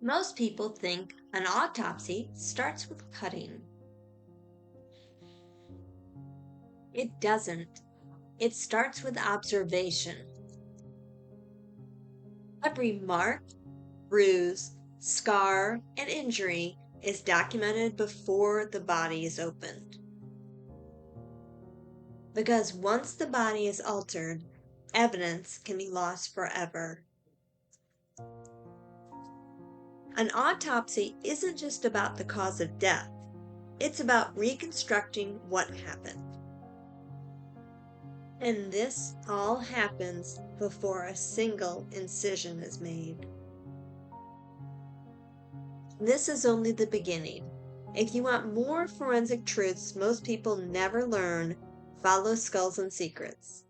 Most people think an autopsy starts with cutting. It doesn't. It starts with observation. Every mark, bruise, scar, and injury is documented before the body is opened. Because once the body is altered, evidence can be lost forever. An autopsy isn't just about the cause of death, it's about reconstructing what happened. And this all happens before a single incision is made. This is only the beginning. If you want more forensic truths most people never learn, follow Skulls and Secrets.